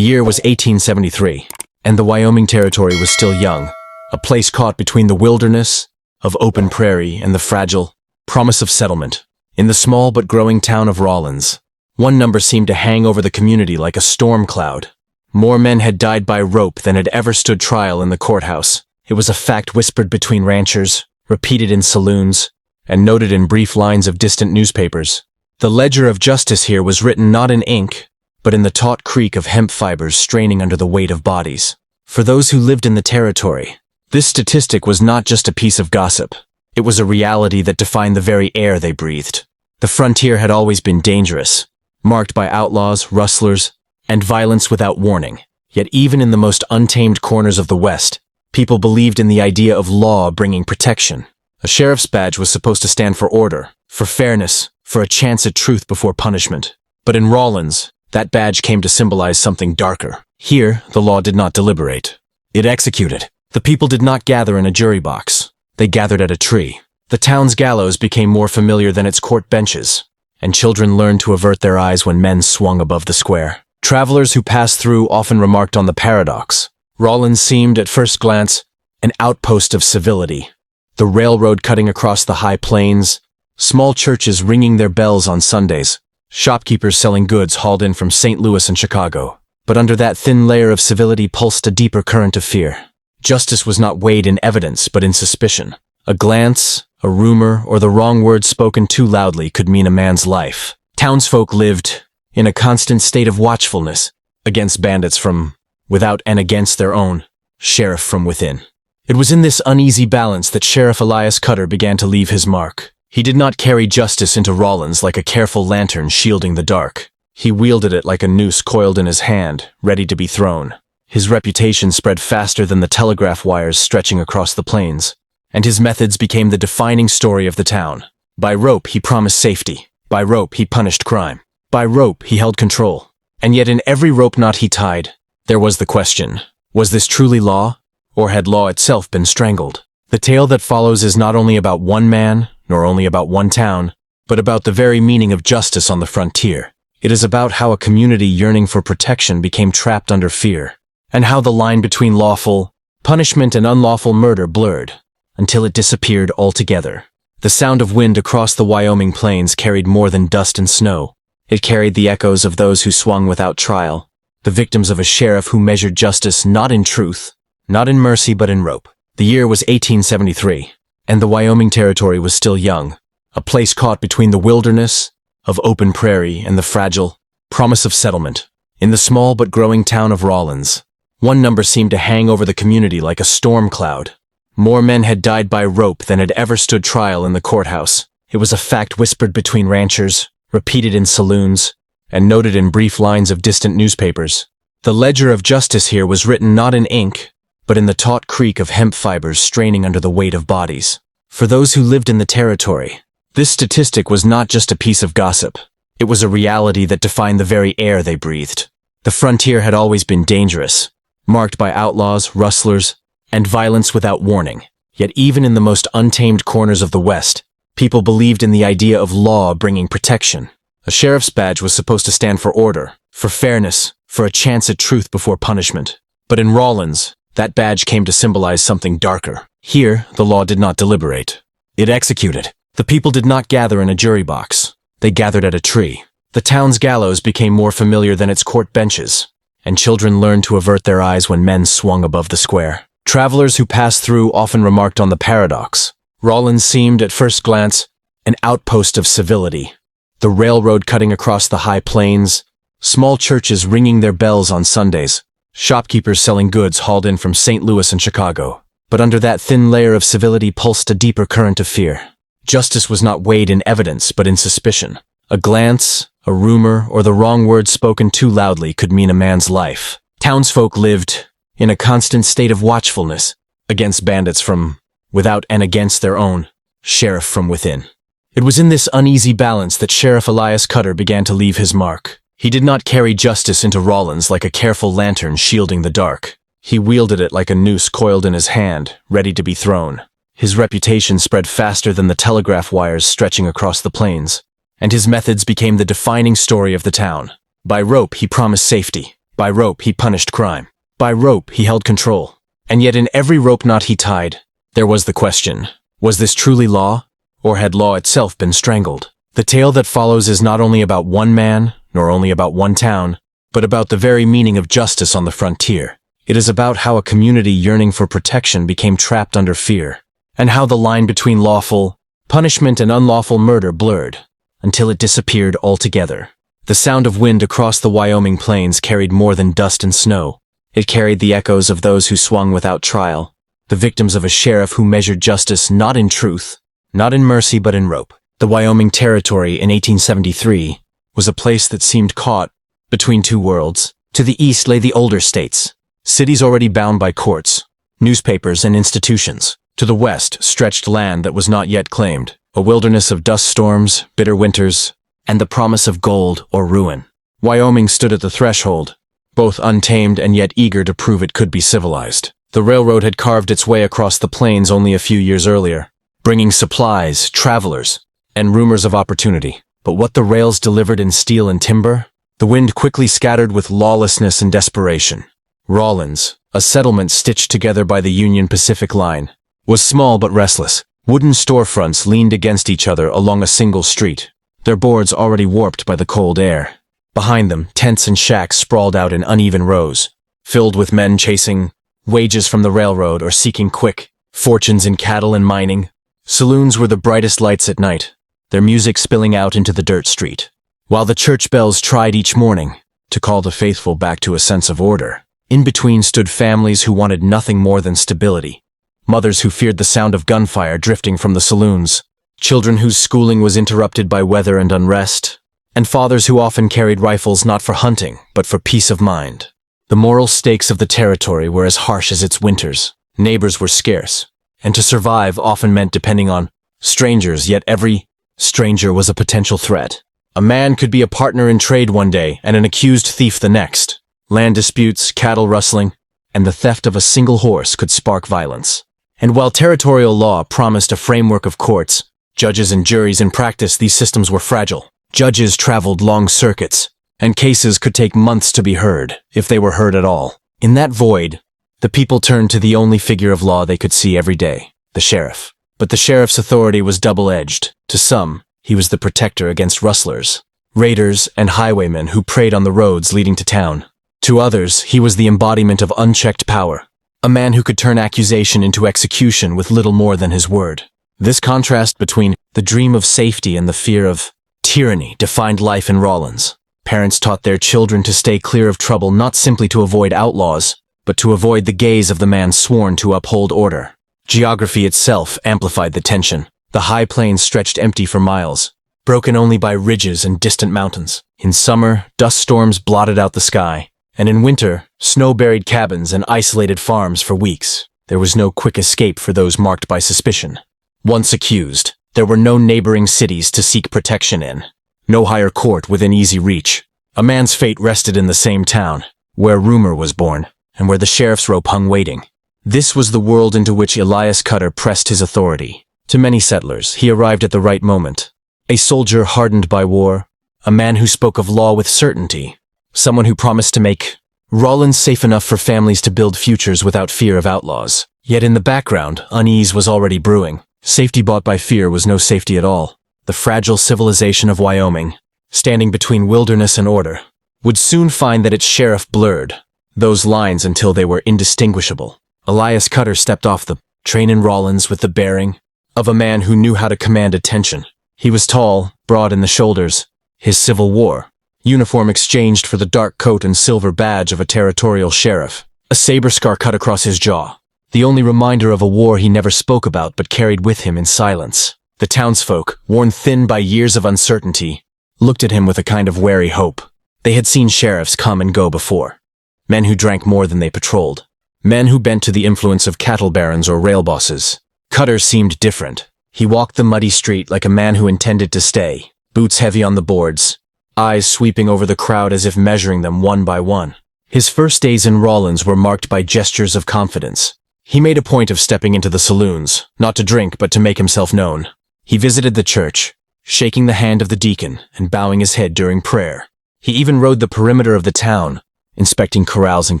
The year was 1873, and the Wyoming Territory was still young, a place caught between the wilderness of open prairie and the fragile promise of settlement. In the small but growing town of Rawlins, one number seemed to hang over the community like a storm cloud. More men had died by rope than had ever stood trial in the courthouse. It was a fact whispered between ranchers, repeated in saloons, and noted in brief lines of distant newspapers. The ledger of justice here was written not in ink, but in the taut creak of hemp fibers straining under the weight of bodies. For those who lived in the territory, this statistic was not just a piece of gossip. It was a reality that defined the very air they breathed. The frontier had always been dangerous, marked by outlaws, rustlers, and violence without warning. Yet even in the most untamed corners of the West, people believed in the idea of law bringing protection. A sheriff's badge was supposed to stand for order, for fairness, for a chance at truth before punishment. But in Rawlins, that badge came to symbolize something darker. Here, the law did not deliberate. It executed. The people did not gather in a jury box. They gathered at a tree. The town's gallows became more familiar than its court benches, and children learned to avert their eyes when men swung above the square. Travelers who passed through often remarked on the paradox. Rawlins seemed, at first glance, an outpost of civility. The railroad cutting across the high plains, small churches ringing their bells on Sundays, shopkeepers selling goods hauled in from St. Louis and Chicago. But under that thin layer of civility pulsed a deeper current of fear. Justice was not weighed in evidence, but in suspicion. A glance, a rumor, or the wrong word spoken too loudly could mean a man's life. Townsfolk lived in a constant state of watchfulness, against bandits from without and against their own sheriff from within. It was in this uneasy balance that Sheriff Elias began to leave his mark. He did not carry justice into Rawlins like a careful lantern shielding the dark. He wielded it like a noose coiled in his hand, ready to be thrown. His reputation spread faster than the telegraph wires stretching across the plains, and his methods became the defining story of the town. By rope, he promised safety. By rope, he punished crime. By rope, he held control. And yet in every rope knot he tied, there was the question, was this truly law, or had law itself been strangled? The tale that follows is not only about one man, nor only about one town, but about the very meaning of justice on the frontier. It is about how a community yearning for protection became trapped under fear, and how the line between lawful punishment and unlawful murder blurred, until it disappeared altogether. The sound of wind across the Wyoming plains carried more than dust and snow. It carried the echoes of those who swung without trial, the victims of a sheriff who measured justice not in truth, not in mercy, but in rope. The year was 1873, and the Wyoming Territory was still young, a place caught between the wilderness of open prairie and the fragile promise of settlement. In the small but growing town of Rawlins, one number seemed to hang over the community like a storm cloud. More men had died by rope than had ever stood trial in the courthouse. It was a fact whispered between ranchers, repeated in saloons, and noted in brief lines of distant newspapers. The ledger of justice here was written not in ink, but in the taut creak of hemp fibers straining under the weight of bodies. For those who lived in the territory, this statistic was not just a piece of gossip. It was a reality that defined the very air they breathed. The frontier had always been dangerous, marked by outlaws, rustlers, and violence without warning. Yet even in the most untamed corners of the West, people believed in the idea of law bringing protection. A sheriff's badge was supposed to stand for order, for fairness, for a chance at truth before punishment. But in Rawlins, that badge came to symbolize something darker. Here, the law did not deliberate. It executed. The people did not gather in a jury box. They gathered at a tree. The town's gallows became more familiar than its court benches, and children learned to avert their eyes when men swung above the square. Travelers who passed through often remarked on the paradox. Rawlins seemed, at first glance, an outpost of civility. The railroad cutting across the high plains, small churches ringing their bells on Sundays, shopkeepers selling goods hauled in from St. Louis and Chicago. But under that thin layer of civility pulsed a deeper current of fear. Justice was not weighed in evidence, but in suspicion. A glance, a rumor, or the wrong word spoken too loudly could mean a man's life. Townsfolk lived in a constant state of watchfulness, against bandits from without and against their own sheriff from within. It was in this uneasy balance that Sheriff Elias began to leave his mark. He did not carry justice into Rawlins like a careful lantern shielding the dark. He wielded it like a noose coiled in his hand, ready to be thrown. His reputation spread faster than the telegraph wires stretching across the plains, and his methods became the defining story of the town. By rope, he promised safety. By rope, he punished crime. By rope, he held control. And yet in every rope knot he tied, there was the question, was this truly law, or had law itself been strangled? The tale that follows is not only about one man, nor only about one town, but about the very meaning of justice on the frontier. It is about how a community yearning for protection became trapped under fear, and how the line between lawful punishment and unlawful murder blurred, until it disappeared altogether. The sound of wind across the Wyoming plains carried more than dust and snow. It carried the echoes of those who swung without trial, the victims of a sheriff who measured justice not in truth, not in mercy but in rope. The Wyoming Territory in 1873 was a place that seemed caught between two worlds. To the east lay the older states, cities already bound by courts, newspapers, and institutions. To the west stretched land that was not yet claimed, a wilderness of dust storms, bitter winters, and the promise of gold or ruin. Wyoming stood at the threshold, both untamed and yet eager to prove it could be civilized. The railroad had carved its way across the plains only a few years earlier, bringing supplies, travelers, and rumors of opportunity. But what the rails delivered in steel and timber, the wind quickly scattered with lawlessness and desperation. Rawlins, a settlement stitched together by the Union Pacific Line, was small but restless. Wooden storefronts leaned against each other along a single street, their boards already warped by the cold air. Behind them, tents and shacks sprawled out in uneven rows, filled with men chasing wages from the railroad or seeking quick fortunes in cattle and mining. Saloons were the brightest lights at night, their music spilling out into the dirt street, while the church bells tried each morning to call the faithful back to a sense of order. In between stood families who wanted nothing more than stability, mothers who feared the sound of gunfire drifting from the saloons, children whose schooling was interrupted by weather and unrest, and fathers who often carried rifles not for hunting, but for peace of mind. The moral stakes of the territory were as harsh as its winters. Neighbors were scarce, and to survive often meant depending on strangers, yet every stranger was a potential threat. A man could be a partner in trade one day and an accused thief the next. Land disputes, cattle rustling, and the theft of a single horse could spark violence. And while territorial law promised a framework of courts, judges and juries, in practice these systems were fragile. Judges traveled long circuits, and cases could take months to be heard, if they were heard at all. In that void, the people turned to the only figure of law they could see every day, the sheriff. But the sheriff's authority was double-edged. To some, he was the protector against rustlers, raiders, and highwaymen who preyed on the roads leading to town. To others, he was the embodiment of unchecked power, a man who could turn accusation into execution with little more than his word. This contrast between the dream of safety and the fear of tyranny defined life in Rawlins. Parents taught their children to stay clear of trouble not simply to avoid outlaws, but to avoid the gaze of the man sworn to uphold order. Geography itself amplified the tension. The high plains stretched empty for miles, broken only by ridges and distant mountains. In summer, dust storms blotted out the sky, and in winter, snow-buried cabins and isolated farms for weeks. There was no quick escape for those marked by suspicion. Once accused, there were no neighboring cities to seek protection in, no higher court within easy reach. A man's fate rested in the same town, where rumor was born, and where the sheriff's rope hung waiting. This was the world into which Elias Cutter pressed his authority. To many settlers, he arrived at the right moment. A soldier hardened by war, a man who spoke of law with certainty, someone who promised to make Rawlins safe enough for families to build futures without fear of outlaws. Yet in the background, unease was already brewing. Safety bought by fear was no safety at all. The fragile civilization of Wyoming, standing between wilderness and order, would soon find that its sheriff blurred those lines until they were indistinguishable. Elias Cutter stepped off the train in Rawlins with the bearing of a man who knew how to command attention. He was tall, broad in the shoulders, his Civil War uniform exchanged for the dark coat and silver badge of a territorial sheriff. A saber scar cut across his jaw, the only reminder of a war he never spoke about but carried with him in silence. The townsfolk, worn thin by years of uncertainty, looked at him with a kind of wary hope. They had seen sheriffs come and go before. Men who drank more than they patrolled. Men who bent to the influence of cattle barons or rail bosses. Cutter seemed different. He walked the muddy street like a man who intended to stay, boots heavy on the boards, eyes sweeping over the crowd as if measuring them one by one. His first days in Rawlins were marked by gestures of confidence. He made a point of stepping into the saloons, not to drink but to make himself known. He visited the church, shaking the hand of the deacon and bowing his head during prayer. He even rode the perimeter of the town, inspecting corrals and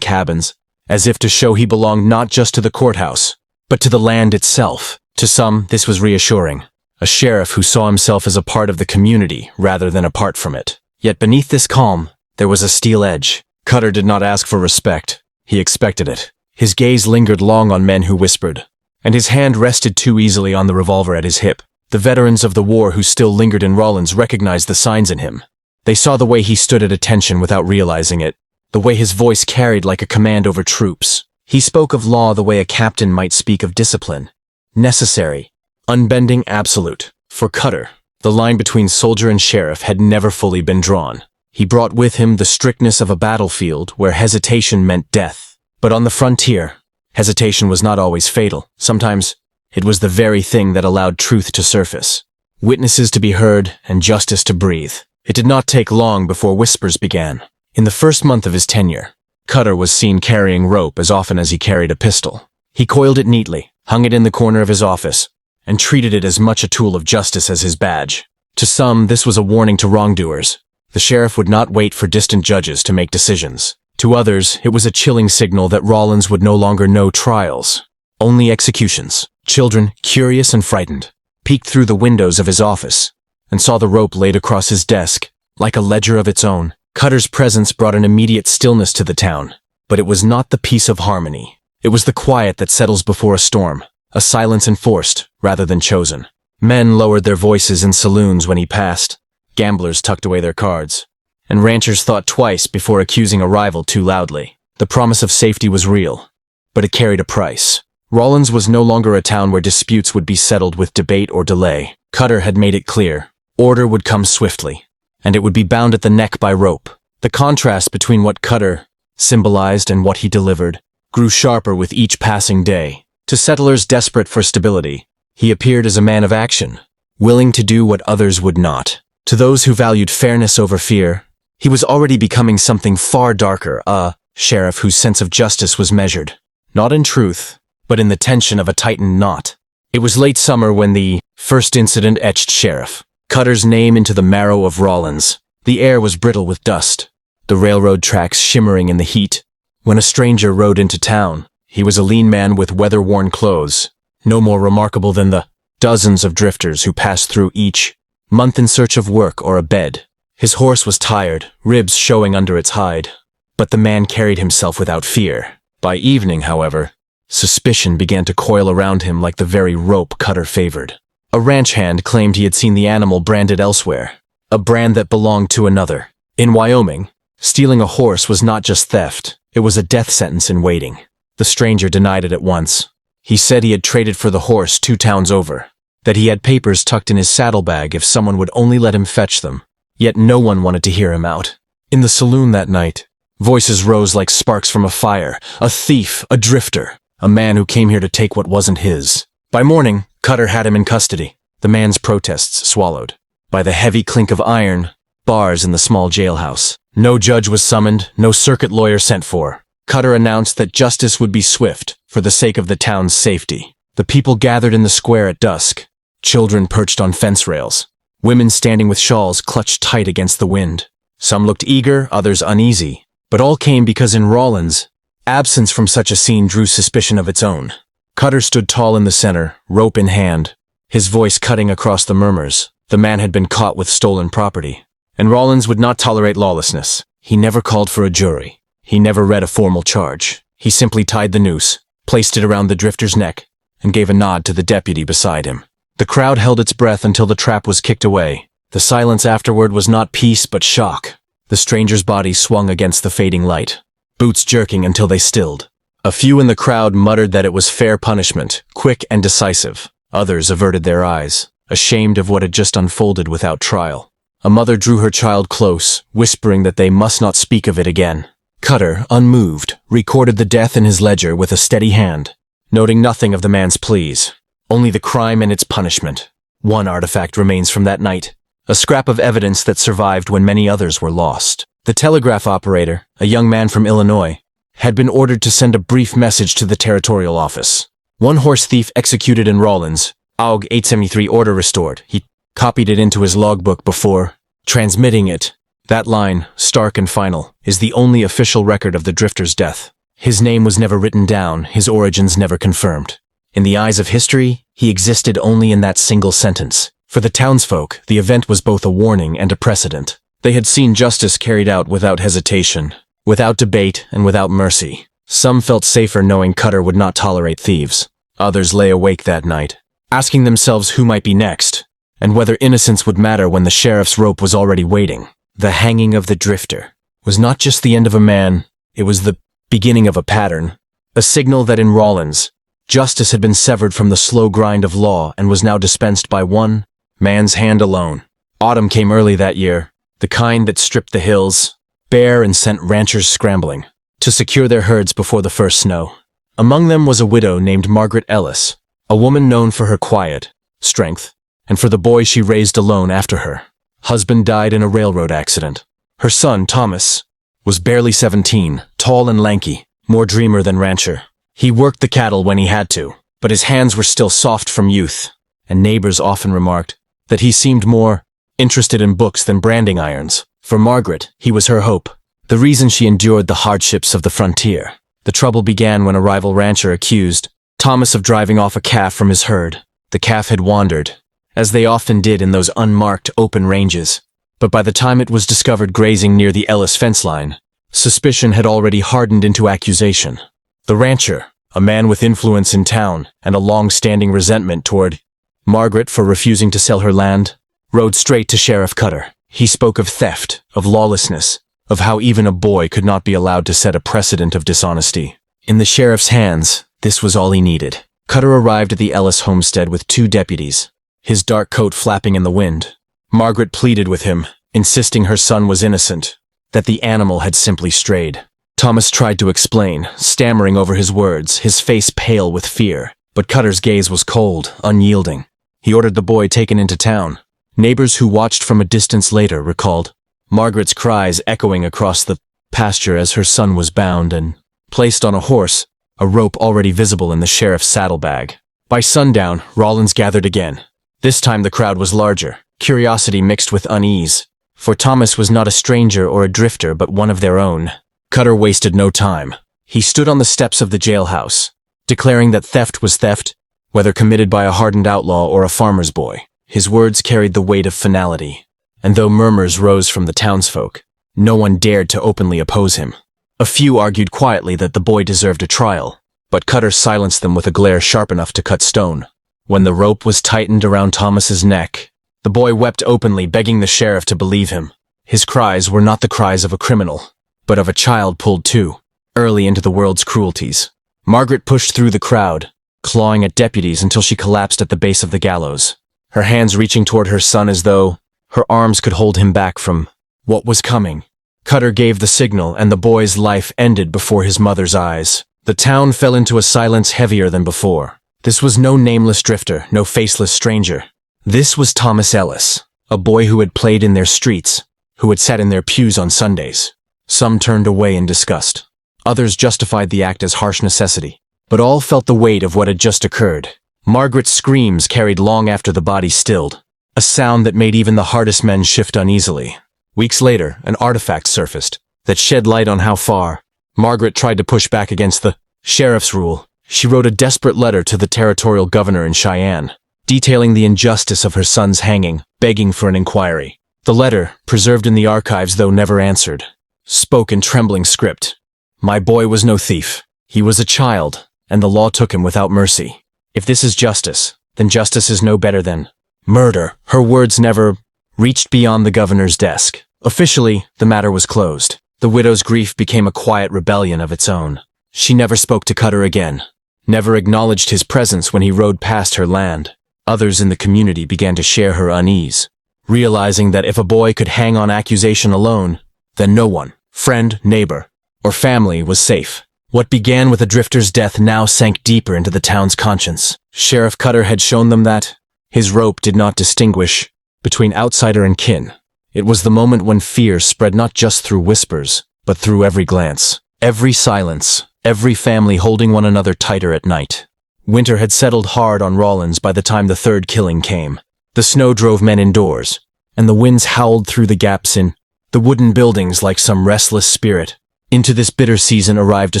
cabins, as if to show he belonged not just to the courthouse, but to the land itself. To some, this was reassuring. A sheriff who saw himself as a part of the community rather than apart from it. Yet beneath this calm, there was a steel edge. Cutter did not ask for respect. He expected it. His gaze lingered long on men who whispered, and his hand rested too easily on the revolver at his hip. The veterans of the war who still lingered in Rollins recognized the signs in him. They saw the way he stood at attention without realizing it, the way his voice carried like a command over troops. He spoke of law the way a captain might speak of discipline. Necessary, unbending, absolute. For Cutter, the line between soldier and sheriff had never fully been drawn. He brought with him the strictness of a battlefield where hesitation meant death. But on the frontier, hesitation was not always fatal. Sometimes, it was the very thing that allowed truth to surface, witnesses to be heard, and justice to breathe. It did not take long before whispers began. In the first month of his tenure, Cutter was seen carrying rope as often as he carried a pistol. He coiled it neatly, hung it in the corner of his office, and treated it as much a tool of justice as his badge. To some, this was a warning to wrongdoers. The sheriff would not wait for distant judges to make decisions. To others, it was a chilling signal that Rollins would no longer know trials, only executions. Children, curious and frightened, peeked through the windows of his office and saw the rope laid across his desk, like a ledger of its own. Cutter's presence brought an immediate stillness to the town, but it was not the peace of harmony. It was the quiet that settles before a storm, a silence enforced rather than chosen. Men lowered their voices in saloons when he passed. Gamblers tucked away their cards, and ranchers thought twice before accusing a rival too loudly. The promise of safety was real, but it carried a price. Rollins was no longer a town where disputes would be settled with debate or delay. Cutter had made it clear. Order would come swiftly, and it would be bound at the neck by rope. The contrast between what Cutter symbolized and what he delivered grew sharper with each passing day. To settlers desperate for stability, he appeared as a man of action, willing to do what others would not. To those who valued fairness over fear, he was already becoming something far darker, a sheriff whose sense of justice was measured, not in truth, but in the tension of a tightened knot. It was late summer when the first incident etched Sheriff Cutter's name into the marrow of Rollins. The air was brittle with dust, the railroad tracks shimmering in the heat. When a stranger rode into town, he was a lean man with weather-worn clothes, no more remarkable than the dozens of drifters who passed through each month in search of work or a bed. His horse was tired, ribs showing under its hide, but the man carried himself without fear. By evening, however, suspicion began to coil around him like the very rope Cutter favored. A ranch hand claimed he had seen the animal branded elsewhere, a brand that belonged to another. In Wyoming, stealing a horse was not just theft, it was a death sentence in waiting. The stranger denied it at once. He said he had traded for the horse 2 towns over, that he had papers tucked in his saddlebag if someone would only let him fetch them. Yet no one wanted to hear him out. In the saloon that night, voices rose like sparks from a fire. A thief, a drifter, a man who came here to take what wasn't his. By morning, Cutter had him in custody, the man's protests swallowed by the heavy clink of iron bars in the small jailhouse. No judge was summoned, no circuit lawyer sent for. Cutter announced that justice would be swift for the sake of the town's safety. The people gathered in the square at dusk, children perched on fence rails, women standing with shawls clutched tight against the wind. Some looked eager, others uneasy, but all came because in Rollins, absence from such a scene drew suspicion of its own. Cutter stood tall in the center, rope in hand, his voice cutting across the murmurs. The man had been caught with stolen property, and Rollins would not tolerate lawlessness. He never called for a jury. He never read a formal charge. He simply tied the noose, placed it around the drifter's neck, and gave a nod to the deputy beside him. The crowd held its breath until the trap was kicked away. The silence afterward was not peace but shock. The stranger's body swung against the fading light, boots jerking until they stilled. A few in the crowd muttered that it was fair punishment, quick and decisive. Others averted their eyes, ashamed of what had just unfolded without trial. A mother drew her child close, whispering that they must not speak of it again. Cutter, unmoved, recorded the death in his ledger with a steady hand, noting nothing of the man's pleas, only the crime and its punishment. One artifact remains from that night, a scrap of evidence that survived when many others were lost. The telegraph operator, a young man from Illinois, had been ordered to send a brief message to the territorial office. One horse thief executed in Rollins, AUG 873 order restored. He copied it into his logbook before transmitting it. That line, stark and final, is the only official record of the drifter's death. His name was never written down, his origins never confirmed. In the eyes of history, he existed only in that single sentence. For the townsfolk, the event was both a warning and a precedent. They had seen justice carried out without hesitation, without debate, and without mercy. Some felt safer knowing Cutter would not tolerate thieves. Others lay awake that night, asking themselves who might be next, and whether innocence would matter when the sheriff's rope was already waiting. The hanging of the drifter was not just the end of a man, it was the beginning of a pattern, a signal that in Rawlins, justice had been severed from the slow grind of law and was now dispensed by one man's hand alone. Autumn came early that year, the kind that stripped the hills bare and sent ranchers scrambling to secure their herds before the first snow. Among them was a widow named Margaret Ellis, a woman known for her quiet strength, and for the boy she raised alone after her husband died in a railroad accident. Her son, Thomas, was barely 17, tall and lanky, more dreamer than rancher. He worked the cattle when he had to, but his hands were still soft from youth, and neighbors often remarked that he seemed more interested in books than branding irons. For Margaret, he was her hope, the reason she endured the hardships of the frontier. The trouble began when a rival rancher accused Thomas of driving off a calf from his herd. The calf had wandered, as they often did in those unmarked open ranges, but by the time it was discovered grazing near the Ellis fence line, suspicion had already hardened into accusation. The rancher, a man with influence in town and a long-standing resentment toward Margaret for refusing to sell her land, rode straight to Sheriff Cutter. He spoke of theft, of lawlessness, of how even a boy could not be allowed to set a precedent of dishonesty. In the sheriff's hands, this was all he needed. Cutter arrived at the Ellis homestead with 2 deputies, his dark coat flapping in the wind. Margaret pleaded with him, insisting her son was innocent, that the animal had simply strayed. Thomas tried to explain, stammering over his words, his face pale with fear, but Cutter's gaze was cold, unyielding. He ordered the boy taken into town. Neighbors who watched from a distance later recalled Margaret's cries echoing across the pasture as her son was bound and placed on a horse, a rope already visible in the sheriff's saddlebag. By sundown, Rawlins gathered again. This time the crowd was larger, curiosity mixed with unease, for Thomas was not a stranger or a drifter but one of their own. Cutter wasted no time. He stood on the steps of the jailhouse, declaring that theft was theft, whether committed by a hardened outlaw or a farmer's boy. His words carried the weight of finality, and though murmurs rose from the townsfolk, no one dared to openly oppose him. A few argued quietly that the boy deserved a trial, but Cutter silenced them with a glare sharp enough to cut stone. When the rope was tightened around Thomas's neck, the boy wept openly, begging the sheriff to believe him. His cries were not the cries of a criminal, but of a child pulled too early into the world's cruelties. Margaret pushed through the crowd, clawing at deputies until she collapsed at the base of the gallows, her hands reaching toward her son as though her arms could hold him back from what was coming. Cutter gave the signal, and the boy's life ended before his mother's eyes. The town fell into a silence heavier than before. This was no nameless drifter, no faceless stranger. This was Thomas Ellis, a boy who had played in their streets, who had sat in their pews on Sundays. Some turned away in disgust. Others justified the act as harsh necessity. But all felt the weight of what had just occurred. Margaret's screams carried long after the body stilled, a sound that made even the hardest men shift uneasily. Weeks later, an artifact surfaced that shed light on how far Margaret tried to push back against the sheriff's rule. She wrote a desperate letter to the territorial governor in Cheyenne, detailing the injustice of her son's hanging, begging for an inquiry. The letter, preserved in the archives though never answered, spoke in trembling script. "My boy was no thief. He was a child, and the law took him without mercy. If this is justice, then justice is no better than murder." Her words never reached beyond the governor's desk. Officially, the matter was closed. The widow's grief became a quiet rebellion of its own. She never spoke to Cutter again, never acknowledged his presence when he rode past her land. Others in the community began to share her unease, realizing that if a boy could hang on accusation alone, then no one, friend, neighbor, or family was safe. What began with a drifter's death now sank deeper into the town's conscience. Sheriff Cutter had shown them that his rope did not distinguish between outsider and kin. It was the moment when fear spread not just through whispers, but through every glance, every silence, every family holding one another tighter at night. Winter had settled hard on Rawlins by the time the third killing came. The snow drove men indoors, and the winds howled through the gaps in the wooden buildings like some restless spirit. Into this bitter season arrived a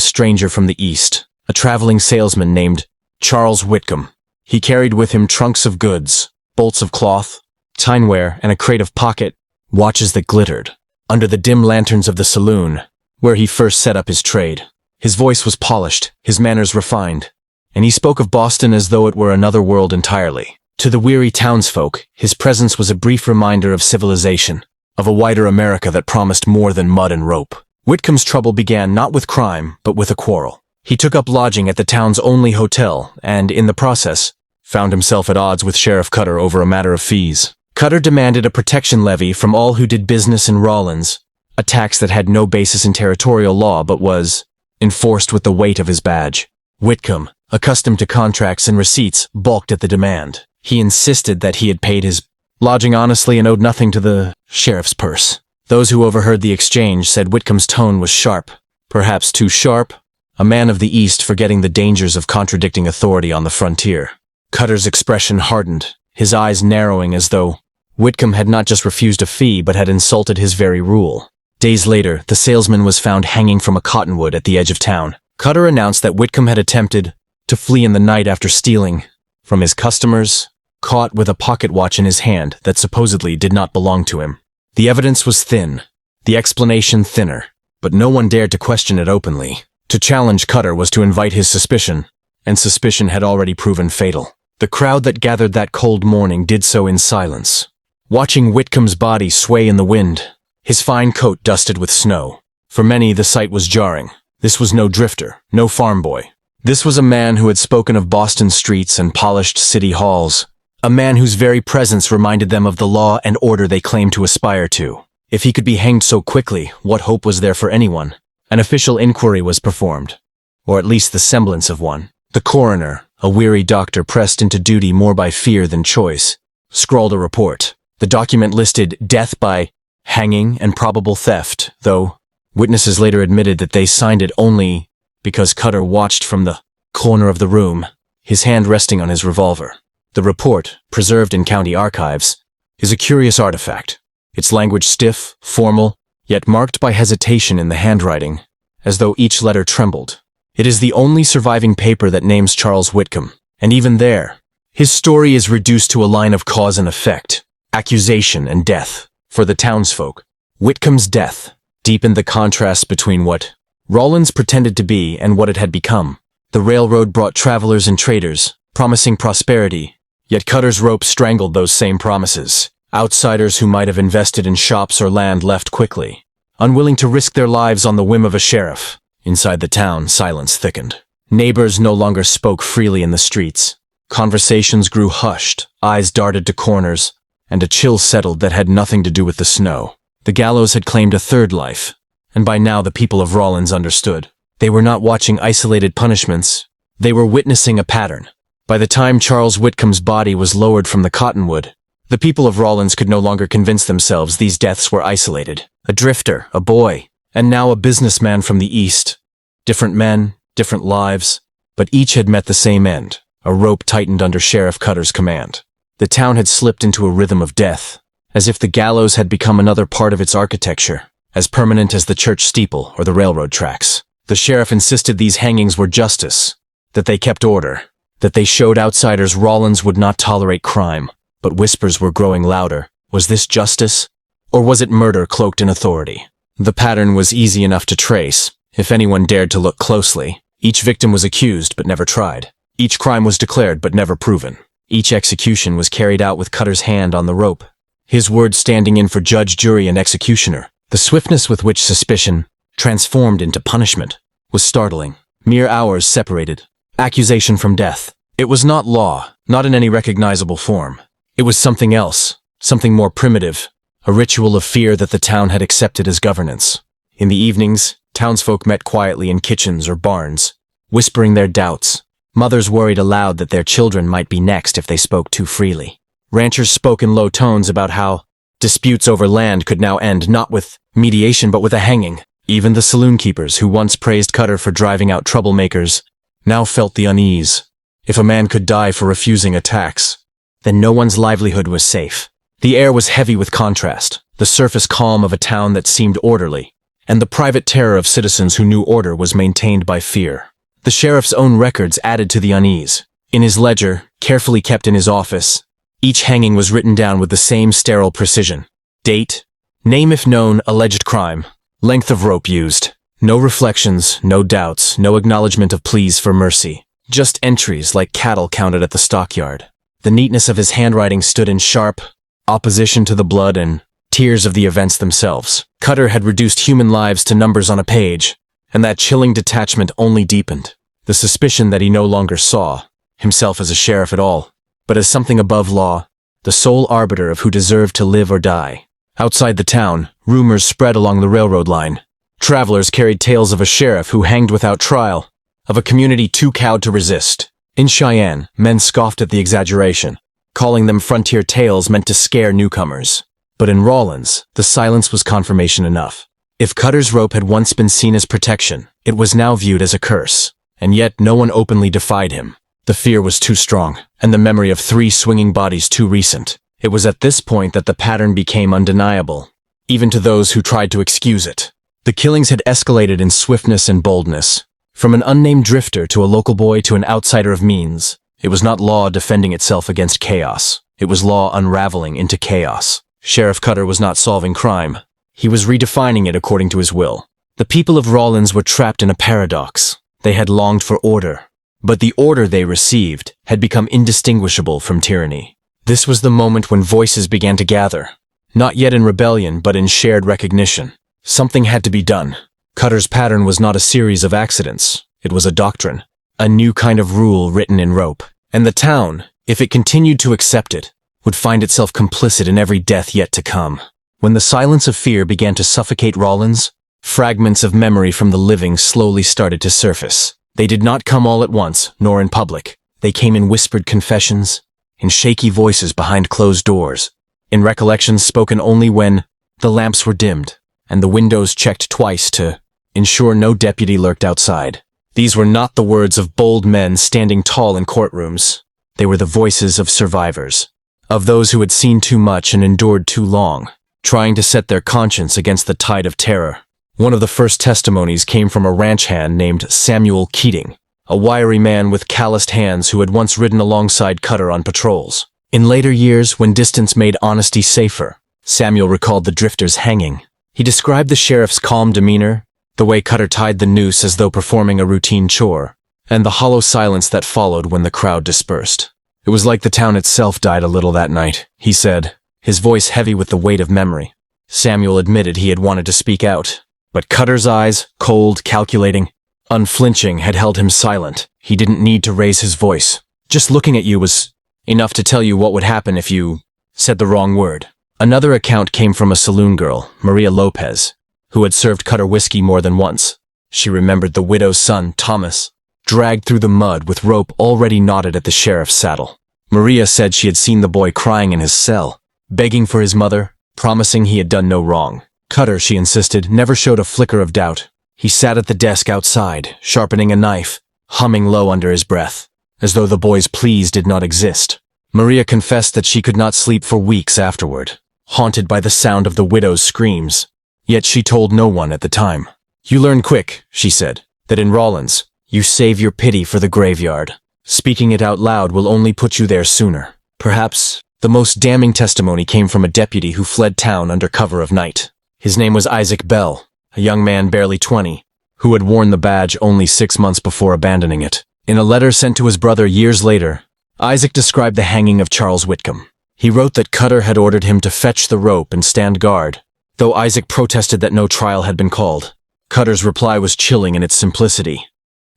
stranger from the east, a traveling salesman named Charles Whitcomb. He carried with him trunks of goods, bolts of cloth, tineware, and a crate of pocket watches that glittered under the dim lanterns of the saloon, where he first set up his trade. His voice was polished, his manners refined, and he spoke of Boston as though it were another world entirely. To the weary townsfolk, his presence was a brief reminder of civilization, of a wider America that promised more than mud and rope. Whitcomb's trouble began not with crime, but with a quarrel. He took up lodging at the town's only hotel, and, in the process, found himself at odds with Sheriff Cutter over a matter of fees. Cutter demanded a protection levy from all who did business in Rawlins, a tax that had no basis in territorial law but was enforced with the weight of his badge. Whitcomb, accustomed to contracts and receipts, balked at the demand. He insisted that he had paid his lodging honestly and owed nothing to the sheriff's purse. Those who overheard the exchange said Whitcomb's tone was sharp, perhaps too sharp, a man of the East forgetting the dangers of contradicting authority on the frontier. Cutter's expression hardened, his eyes narrowing as though Whitcomb had not just refused a fee but had insulted his very rule. Days later, the salesman was found hanging from a cottonwood at the edge of town. Cutter announced that Whitcomb had attempted to flee in the night after stealing from his customers, caught with a pocket watch in his hand that supposedly did not belong to him. The evidence was thin, the explanation thinner, but no one dared to question it openly. To challenge Cutter was to invite his suspicion, and suspicion had already proven fatal. The crowd that gathered that cold morning did so in silence, watching Whitcomb's body sway in the wind, his fine coat dusted with snow. For many, the sight was jarring. This was no drifter, no farm boy. This was a man who had spoken of Boston streets and polished city halls, a man whose very presence reminded them of the law and order they claimed to aspire to. If he could be hanged so quickly, what hope was there for anyone? An official inquiry was performed, or at least the semblance of one. The coroner, a weary doctor pressed into duty more by fear than choice, scrawled a report. The document listed death by hanging and probable theft, though witnesses later admitted that they signed it only because Cutter watched from the corner of the room, his hand resting on his revolver. The report, preserved in county archives, is a curious artifact, its language stiff, formal, yet marked by hesitation in the handwriting, as though each letter trembled. It is the only surviving paper that names Charles Whitcomb, and even there, his story is reduced to a line of cause and effect, accusation and death. For the townsfolk, Whitcomb's death deepened the contrast between what Rawlins pretended to be and what it had become. The railroad brought travelers and traders, promising prosperity, yet Cutter's rope strangled those same promises. Outsiders who might have invested in shops or land left quickly, unwilling to risk their lives on the whim of a sheriff. Inside the town, silence thickened. Neighbors no longer spoke freely in the streets. Conversations grew hushed, eyes darted to corners, and a chill settled that had nothing to do with the snow. The gallows had claimed a third life, and by now the people of Rawlins understood. They were not watching isolated punishments, they were witnessing a pattern. By the time Charles Whitcomb's body was lowered from the cottonwood, the people of Rawlins could no longer convince themselves these deaths were isolated. A drifter, a boy, and now a businessman from the East. Different men, different lives, but each had met the same end, a rope tightened under Sheriff Cutter's command. The town had slipped into a rhythm of death, as if the gallows had become another part of its architecture, as permanent as the church steeple or the railroad tracks. The sheriff insisted these hangings were justice, that they kept order, that they showed outsiders Rawlins would not tolerate crime. But whispers were growing louder. Was this justice? Or was it murder cloaked in authority? The pattern was easy enough to trace, if anyone dared to look closely. Each victim was accused but never tried. Each crime was declared but never proven. Each execution was carried out with Cutter's hand on the rope, his word standing in for judge, jury, and executioner. The swiftness with which suspicion transformed into punishment was startling. Mere hours separated accusation from death. It was not law, not in any recognizable form. It was something else, something more primitive, a ritual of fear that the town had accepted as governance. In the evenings, townsfolk met quietly in kitchens or barns, whispering their doubts. Mothers worried aloud that their children might be next if they spoke too freely. Ranchers spoke in low tones about how disputes over land could now end not with mediation but with a hanging. Even the saloon keepers who once praised Cutter for driving out troublemakers now felt the unease. If a man could die for refusing a tax, then no one's livelihood was safe. The air was heavy with contrast. the surface calm of a town that seemed orderly, and the private terror of citizens who knew order was maintained by fear. The sheriff's own records added to the unease. In his ledger, carefully kept in his office, each hanging was written down with the same sterile precision. Date, name if known, alleged crime, length of rope used. No reflections, no doubts, no acknowledgement of pleas for mercy. Just entries like cattle counted at the stockyard. The neatness of his handwriting stood in sharp opposition to the blood and tears of the events themselves. Cutter had reduced human lives to numbers on a page, and that chilling detachment only deepened. The suspicion that he no longer saw himself as a sheriff at all, but as something above law, the sole arbiter of who deserved to live or die. Outside the town, rumors spread along the railroad line. Travelers carried tales of a sheriff who hanged without trial, of a community too cowed to resist. In Cheyenne, men scoffed at the exaggeration, calling them frontier tales meant to scare newcomers. But in Rawlins, the silence was confirmation enough. If Cutter's rope had once been seen as protection, it was now viewed as a curse, and yet no one openly defied him. The fear was too strong, and the memory of 3 swinging bodies too recent. It was at this point that the pattern became undeniable, even to those who tried to excuse it. The killings had escalated in swiftness and boldness. From an unnamed drifter to a local boy to an outsider of means, it was not law defending itself against chaos. It was law unraveling into chaos. Sheriff Cutter was not solving crime. He was redefining it according to his will. The people of Rawlins were trapped in a paradox. They had longed for order, but the order they received had become indistinguishable from tyranny. This was the moment when voices began to gather, not yet in rebellion but in shared recognition. Something had to be done. Cutter's pattern was not a series of accidents. It was a doctrine, a new kind of rule written in rope. And the town, if it continued to accept it, would find itself complicit in every death yet to come. When the silence of fear began to suffocate Rawlins, fragments of memory from the living slowly started to surface. They did not come all at once, nor in public. They came in whispered confessions, in shaky voices behind closed doors, in recollections spoken only when the lamps were dimmed and the windows checked twice to ensure no deputy lurked outside. These were not the words of bold men standing tall in courtrooms. They were the voices of survivors, of those who had seen too much and endured too long, trying to set their conscience against the tide of terror. One of the first testimonies came from a ranch hand named Samuel Keating, a wiry man with calloused hands who had once ridden alongside Cutter on patrols. In later years, when distance made honesty safer, Samuel recalled the drifter's hanging. He described the sheriff's calm demeanor, the way Cutter tied the noose as though performing a routine chore, and the hollow silence that followed when the crowd dispersed. It was like the town itself died a little that night, he said, his voice heavy with the weight of memory. Samuel admitted he had wanted to speak out, but Cutter's eyes, cold, calculating, unflinching, had held him silent. He didn't need to raise his voice. Just looking at you was enough to tell you what would happen if you said the wrong word. Another account came from a saloon girl, Maria Lopez, who had served Cutter whiskey more than once. She remembered the widow's son, Thomas, dragged through the mud with rope already knotted at the sheriff's saddle. Maria said she had seen the boy crying in his cell, begging for his mother, promising he had done no wrong. Cutter, she insisted, never showed a flicker of doubt. He sat at the desk outside, sharpening a knife, humming low under his breath, as though the boy's pleas did not exist. Maria confessed that she could not sleep for weeks afterward, haunted by the sound of the widow's screams. Yet she told no one at the time. You learn quick, she said, that in Rawlins, you save your pity for the graveyard. Speaking it out loud will only put you there sooner. Perhaps the most damning testimony came from a deputy who fled town under cover of night. His name was Isaac Bell, a young man barely 20, who had worn the badge only 6 months before abandoning it. In a letter sent to his brother years later, Isaac described the hanging of Charles Whitcomb. He wrote that Cutter had ordered him to fetch the rope and stand guard, though Isaac protested that no trial had been called. Cutter's reply was chilling in its simplicity.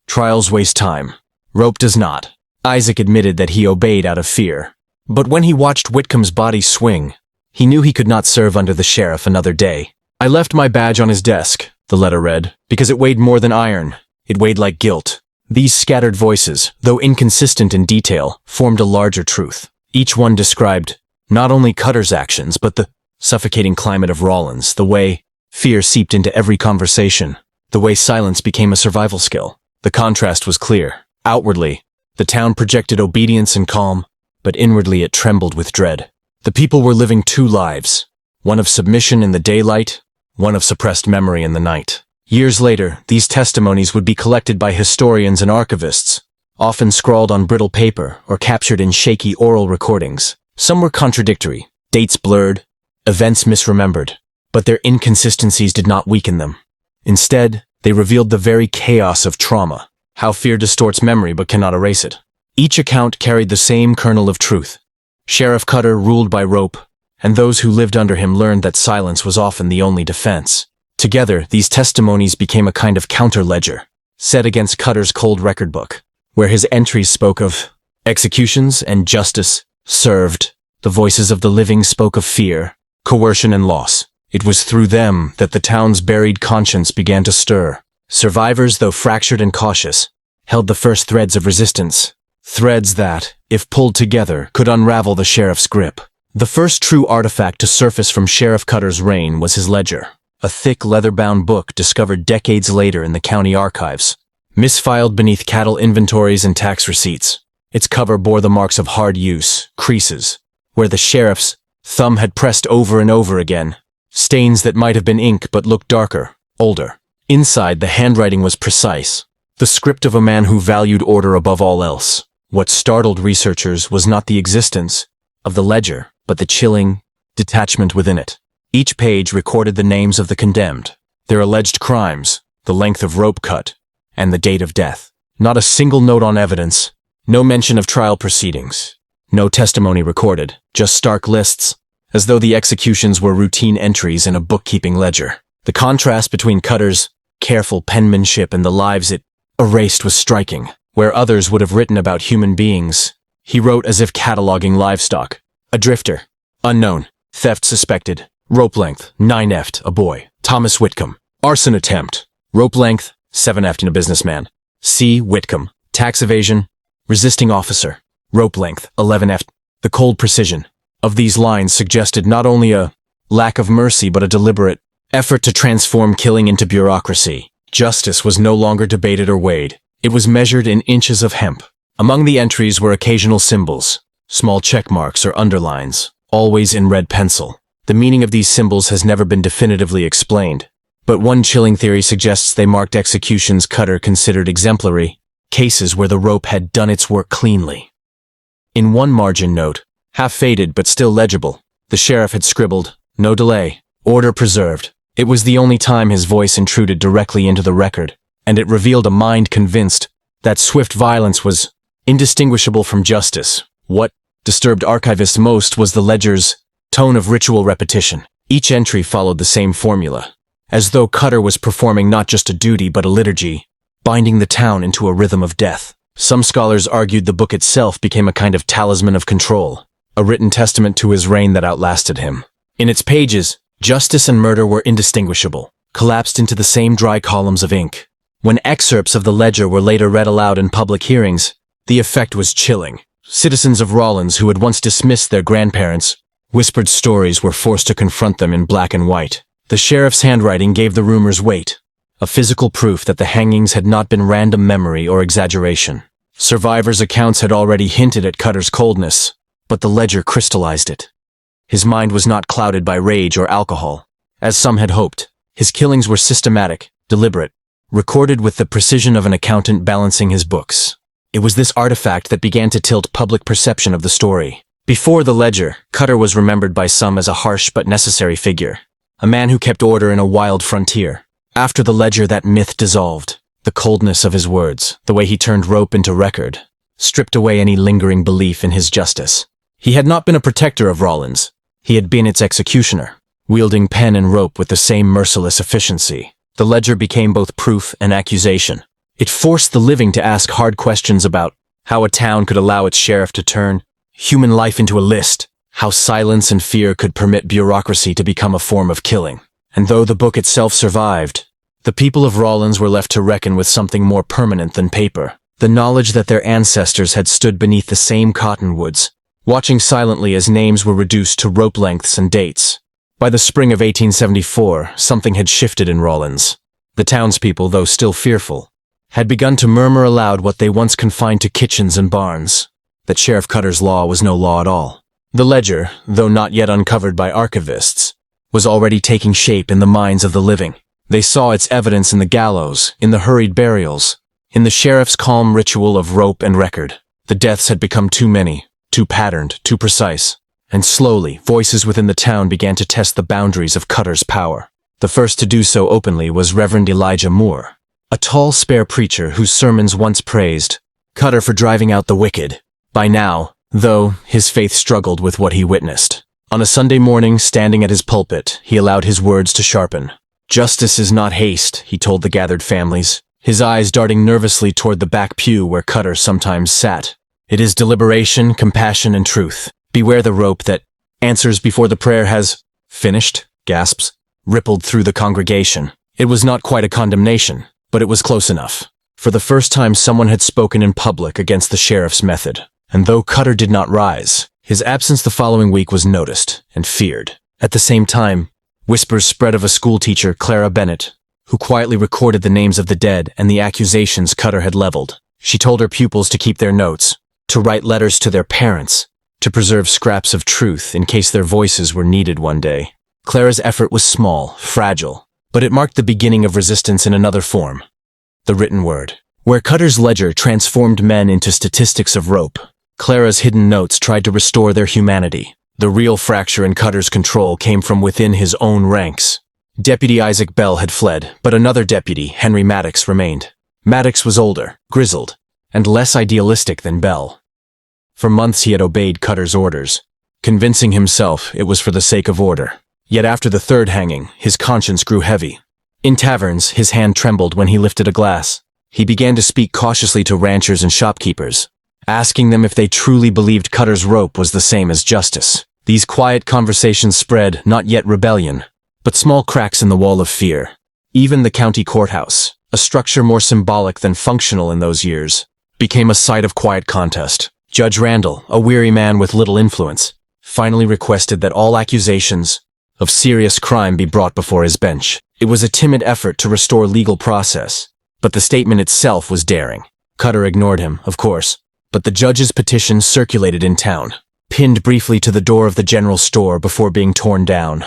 Trials waste time. Rope does not. Isaac admitted that he obeyed out of fear. But when he watched Whitcomb's body swing, he knew he could not serve under the sheriff another day. I left my badge on his desk, the letter read, because it weighed more than iron. It weighed like guilt. These scattered voices, though inconsistent in detail, formed a larger truth. Each one described not only Cutter's actions, but the suffocating climate of Rawlins, the way fear seeped into every conversation, the way silence became a survival skill. The contrast was clear. Outwardly, the town projected obedience and calm, but inwardly it trembled with dread. The people were living two lives, one of submission in the daylight, one of suppressed memory in the night. Years later, these testimonies would be collected by historians and archivists, often scrawled on brittle paper or captured in shaky oral recordings. Some were contradictory, dates blurred, events misremembered, but their inconsistencies did not weaken them. Instead, they revealed the very chaos of trauma, how fear distorts memory but cannot erase it. Each account carried the same kernel of truth. Sheriff Cutter ruled by rope, and those who lived under him learned that silence was often the only defense. Together, these testimonies became a kind of counter-ledger, set against Cutter's cold record book, where his entries spoke of executions and justice served. The voices of the living spoke of fear, coercion, and loss. It was through them that the town's buried conscience began to stir. Survivors, though fractured and cautious, held the first threads of resistance. Threads that, if pulled together, could unravel the sheriff's grip. The first true artifact to surface from Sheriff Cutter's reign was his ledger, a thick leather-bound book discovered decades later in the county archives, misfiled beneath cattle inventories and tax receipts. Its cover bore the marks of hard use, creases, where the sheriff's thumb had pressed over and over again, stains that might have been ink but looked darker, older. Inside, the handwriting was precise, the script of a man who valued order above all else. What startled researchers was not the existence of the ledger, but the chilling detachment within it. Each page recorded the names of the condemned, their alleged crimes, the length of rope cut, and the date of death. Not a single note on evidence, no mention of trial proceedings, no testimony recorded, just stark lists, as though the executions were routine entries in a bookkeeping ledger. The contrast between Cutter's careful penmanship and the lives it erased was striking. Where others would have written about human beings, he wrote as if cataloging livestock. A drifter. Unknown. Theft suspected. Rope length. 9F'd, a boy. Thomas Whitcomb. Arson attempt. Rope length. 7F'd, a businessman. C. Whitcomb. Tax evasion. Resisting officer. Rope length. 11F'd. The cold precision of these lines suggested not only a lack of mercy but a deliberate effort to transform killing into bureaucracy. Justice was no longer debated or weighed. It was measured in inches of hemp. Among the entries were occasional symbols, small check marks or underlines, always in red pencil. The meaning of these symbols has never been definitively explained, but one chilling theory suggests they marked executions Cutter considered exemplary, cases where the rope had done its work cleanly. In one margin note, half faded but still legible, the sheriff had scribbled, "No delay, order preserved." It was the only time his voice intruded directly into the record, and it revealed a mind convinced that swift violence was indistinguishable from justice. What disturbed archivists most was the ledger's tone of ritual repetition. Each entry followed the same formula, as though Cutter was performing not just a duty but a liturgy, binding the town into a rhythm of death. Some scholars argued the book itself became a kind of talisman of control, a written testament to his reign that outlasted him. In its pages, justice and murder were indistinguishable, collapsed into the same dry columns of ink. When excerpts of the ledger were later read aloud in public hearings, the effect was chilling. Citizens of Rawlins who had once dismissed their grandparents' whispered stories were forced to confront them in black and white. The sheriff's handwriting gave the rumors weight, a physical proof that the hangings had not been random memory or exaggeration. Survivors' accounts had already hinted at Cutter's coldness, but the ledger crystallized it. His mind was not clouded by rage or alcohol, as some had hoped. His killings were systematic, deliberate, recorded with the precision of an accountant balancing his books. It was this artifact that began to tilt public perception of the story. Before the ledger, Cutter was remembered by some as a harsh but necessary figure, a man who kept order in a wild frontier. After the ledger, that myth dissolved. The coldness of his words, the way he turned rope into record, stripped away any lingering belief in his justice. He had not been a protector of Rawlins. He had been its executioner, wielding pen and rope with the same merciless efficiency. The ledger became both proof and accusation. It forced the living to ask hard questions about how a town could allow its sheriff to turn human life into a list, how silence and fear could permit bureaucracy to become a form of killing. And though the book itself survived, the people of Rawlins were left to reckon with something more permanent than paper, the knowledge that their ancestors had stood beneath the same cottonwoods, watching silently as names were reduced to rope lengths and dates. By the spring of 1874, something had shifted in Rawlins. The townspeople, though still fearful, had begun to murmur aloud what they once confined to kitchens and barns, that Sheriff Cutter's law was no law at all. The ledger, though not yet uncovered by archivists, was already taking shape in the minds of the living. They saw its evidence in the gallows, in the hurried burials, in the sheriff's calm ritual of rope and record. The deaths had become too many, too patterned, too precise. And slowly, voices within the town began to test the boundaries of Cutter's power. The first to do so openly was Reverend Elijah Moore, a tall, spare preacher whose sermons once praised Cutter for driving out the wicked. By now, though, his faith struggled with what he witnessed. On a Sunday morning, standing at his pulpit, he allowed his words to sharpen. "Justice is not haste," he told the gathered families, his eyes darting nervously toward the back pew where Cutter sometimes sat. "It is deliberation, compassion, and truth. Beware the rope that answers before the prayer has finished." Gasps rippled through the congregation. It was not quite a condemnation, but it was close enough. For the first time, someone had spoken in public against the sheriff's method. And though Cutter did not rise, his absence the following week was noticed and feared. At the same time, whispers spread of a schoolteacher, Clara Bennett, who quietly recorded the names of the dead and the accusations Cutter had leveled. She told her pupils to keep their notes, to write letters to their parents, to preserve scraps of truth in case their voices were needed one day. Clara's effort was small, fragile, but it marked the beginning of resistance in another form: the written word. Where Cutter's ledger transformed men into statistics of rope, Clara's hidden notes tried to restore their humanity. The real fracture in Cutter's control came from within his own ranks. Deputy Isaac Bell had fled, but another deputy, Henry Maddox, remained. Maddox was older, grizzled, and less idealistic than Bell. For months he had obeyed Cutter's orders, convincing himself it was for the sake of order. Yet after the third hanging, his conscience grew heavy. In taverns, his hand trembled when he lifted a glass. He began to speak cautiously to ranchers and shopkeepers, asking them if they truly believed Cutter's rope was the same as justice. These quiet conversations spread not yet rebellion, but small cracks in the wall of fear. Even the county courthouse, a structure more symbolic than functional in those years, became a site of quiet contest. Judge Randall, a weary man with little influence, finally requested that all accusations of serious crime be brought before his bench. It was a timid effort to restore legal process, but the statement itself was daring. Cutter ignored him, of course, but the judge's petition circulated in town, pinned briefly to the door of the general store before being torn down.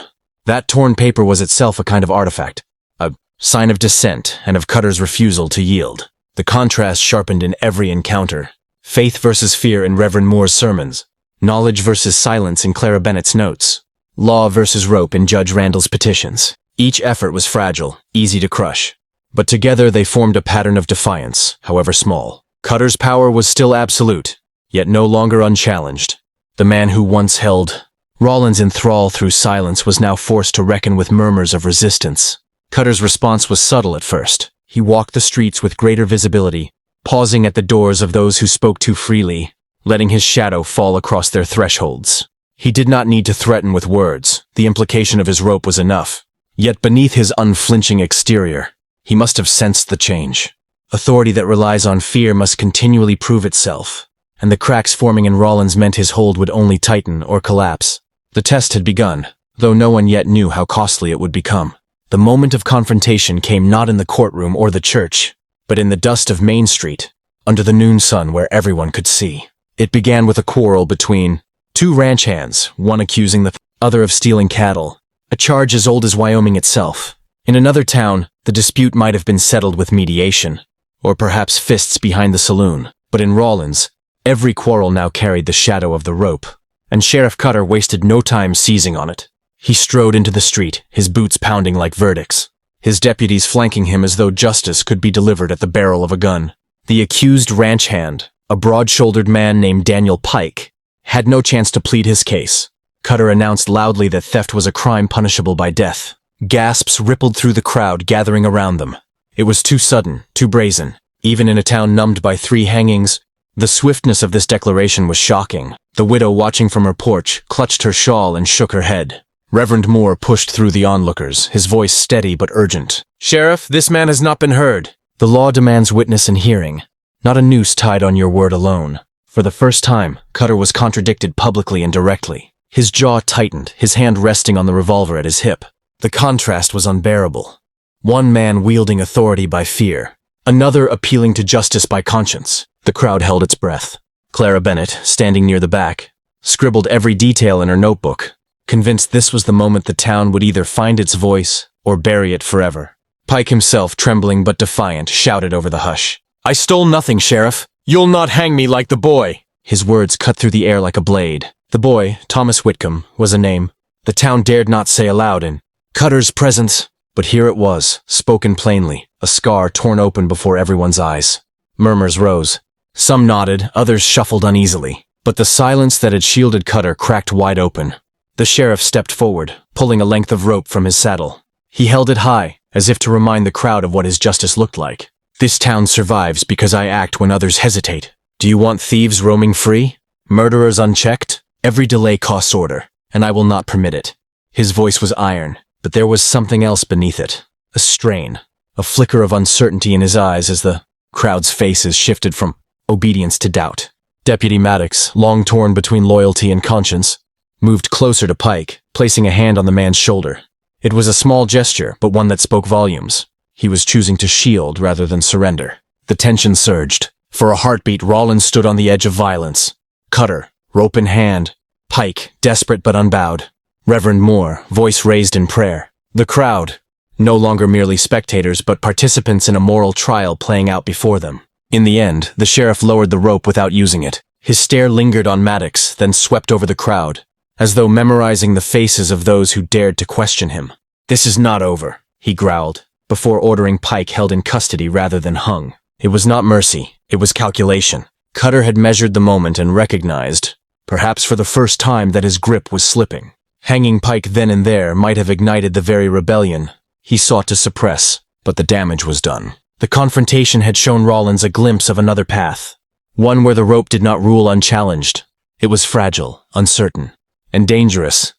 That torn paper was itself a kind of artifact, a sign of dissent and of Cutter's refusal to yield. The contrast sharpened in every encounter. Faith versus fear in Reverend Moore's sermons, knowledge versus silence in Clara Bennett's notes, law versus rope in Judge Randall's petitions. Each effort was fragile, easy to crush, but together they formed a pattern of defiance, however small. Cutter's power was still absolute, yet no longer unchallenged. The man who once held Rollins in thrall through silence was now forced to reckon with murmurs of resistance. Cutter's response was subtle at first. He walked the streets with greater visibility, pausing at the doors of those who spoke too freely, letting his shadow fall across their thresholds. He did not need to threaten with words. The implication of his rope was enough. Yet beneath his unflinching exterior, he must have sensed the change. Authority that relies on fear must continually prove itself, and the cracks forming in Rollins meant his hold would only tighten or collapse. The test had begun, though no one yet knew how costly it would become. The moment of confrontation came not in the courtroom or the church, but in the dust of Main Street, under the noon sun where everyone could see. It began with a quarrel between two ranch hands, one accusing the other of stealing cattle, a charge as old as Wyoming itself. In another town, the dispute might have been settled with mediation, or perhaps fists behind the saloon. But in Rollins, every quarrel now carried the shadow of the rope, and Sheriff Cutter wasted no time seizing on it. He strode into the street, his boots pounding like verdicts, his deputies flanking him as though justice could be delivered at the barrel of a gun. The accused ranch hand, a broad-shouldered man named Daniel Pike, had no chance to plead his case. Cutter announced loudly that theft was a crime punishable by death. Gasps rippled through the crowd gathering around them. It was too sudden, too brazen. Even in a town numbed by 3 hangings, the swiftness of this declaration was shocking. The widow, watching from her porch, clutched her shawl and shook her head. Reverend Moore pushed through the onlookers, his voice steady but urgent. "Sheriff, this man has not been heard. The law demands witness and hearing, not a noose tied on your word alone." For the first time, Cutter was contradicted publicly and directly. His jaw tightened, his hand resting on the revolver at his hip. The contrast was unbearable. One man wielding authority by fear, another appealing to justice by conscience. The crowd held its breath. Clara Bennett, standing near the back, scribbled every detail in her notebook, convinced this was the moment the town would either find its voice or bury it forever. Pike himself, trembling but defiant, shouted over the hush. "I stole nothing, Sheriff. You'll not hang me like the boy." His words cut through the air like a blade. The boy, Thomas Whitcomb, was a name the town dared not say aloud in Cutter's presence, but here it was, spoken plainly, a scar torn open before everyone's eyes. Murmurs rose. Some nodded, others shuffled uneasily, but the silence that had shielded Cutter cracked wide open. The sheriff stepped forward, pulling a length of rope from his saddle. He held it high, as if to remind the crowd of what his justice looked like. "This town survives because I act when others hesitate. Do you want thieves roaming free? Murderers unchecked? Every delay costs order, and I will not permit it." His voice was iron, but there was something else beneath it. A strain, a flicker of uncertainty in his eyes as the crowd's faces shifted from obedience to doubt. Deputy Maddox, long torn between loyalty and conscience, moved closer to Pike, placing a hand on the man's shoulder. It was a small gesture, but one that spoke volumes. He was choosing to shield rather than surrender. The tension surged. For a heartbeat, Rollins stood on the edge of violence. Cutter, rope in hand. Pike, desperate but unbowed. Reverend Moore, voice raised in prayer. The crowd, no longer merely spectators but participants in a moral trial playing out before them. In the end, the sheriff lowered the rope without using it. His stare lingered on Maddox, then swept over the crowd, as though memorizing the faces of those who dared to question him. "This is not over," he growled, before ordering Pike held in custody rather than hung. It was not mercy, it was calculation. Cutter had measured the moment and recognized, perhaps for the first time, that his grip was slipping. Hanging Pike then and there might have ignited the very rebellion he sought to suppress, but the damage was done. The confrontation had shown Rollins a glimpse of another path, one where the rope did not rule unchallenged. It was fragile, uncertain, and dangerous,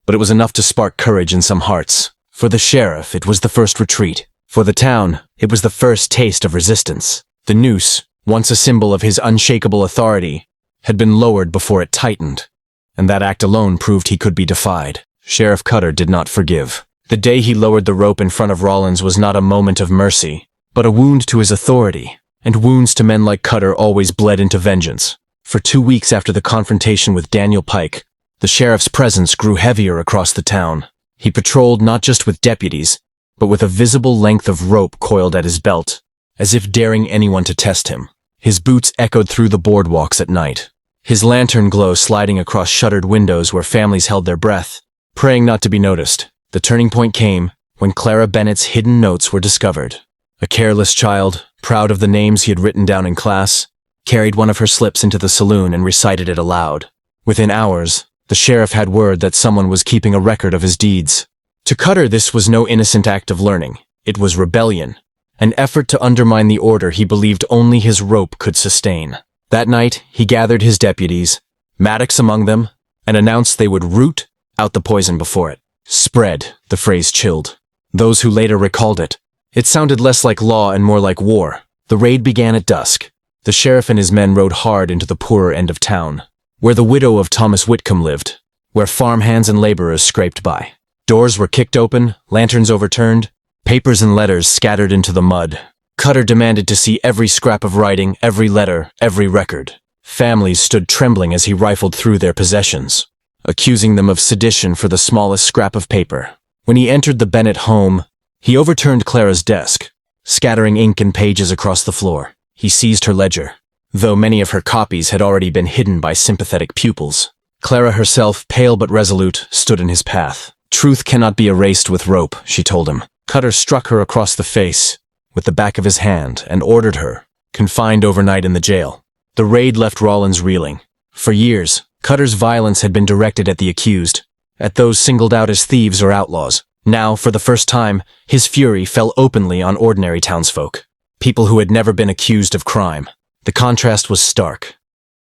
but it was enough to spark courage in some hearts. For the sheriff, it was the first retreat. For the town, it was the first taste of resistance. The noose, once a symbol of his unshakable authority, had been lowered before it tightened, and that act alone proved he could be defied. Sheriff Cutter did not forgive. The day he lowered the rope in front of Rollins was not a moment of mercy, but a wound to his authority, and wounds to men like Cutter always bled into vengeance. For 2 weeks after the confrontation with Daniel Pike, the sheriff's presence grew heavier across the town. He patrolled not just with deputies, but with a visible length of rope coiled at his belt, as if daring anyone to test him. His boots echoed through the boardwalks at night, his lantern glow sliding across shuttered windows where families held their breath, praying not to be noticed. The turning point came when Clara Bennett's hidden notes were discovered. A careless child, proud of the names he had written down in class, carried one of her slips into the saloon and recited it aloud. Within hours, the sheriff had word that someone was keeping a record of his deeds. To Cutter, this was no innocent act of learning. It was rebellion, an effort to undermine the order he believed only his rope could sustain. That night, he gathered his deputies, Maddox among them, and announced they would root out the poison before it spread. The phrase chilled those who later recalled it. It sounded less like law and more like war. The raid began at dusk. The sheriff and his men rode hard into the poorer end of town, where the widow of Thomas Whitcomb lived, where farmhands and laborers scraped by. Doors were kicked open, lanterns overturned, papers and letters scattered into the mud. Cutter demanded to see every scrap of writing, every letter, every record. Families stood trembling as he rifled through their possessions, accusing them of sedition for the smallest scrap of paper. When he entered the Bennett home, he overturned Clara's desk, scattering ink and pages across the floor. He seized her ledger, though many of her copies had already been hidden by sympathetic pupils. Clara herself, pale but resolute, stood in his path. "Truth cannot be erased with rope," she told him. Cutter struck her across the face with the back of his hand and ordered her confined overnight in the jail. The raid left Rollins reeling. For years, Cutter's violence had been directed at the accused, at those singled out as thieves or outlaws. Now, for the first time, his fury fell openly on ordinary townsfolk, people who had never been accused of crime. The contrast was stark.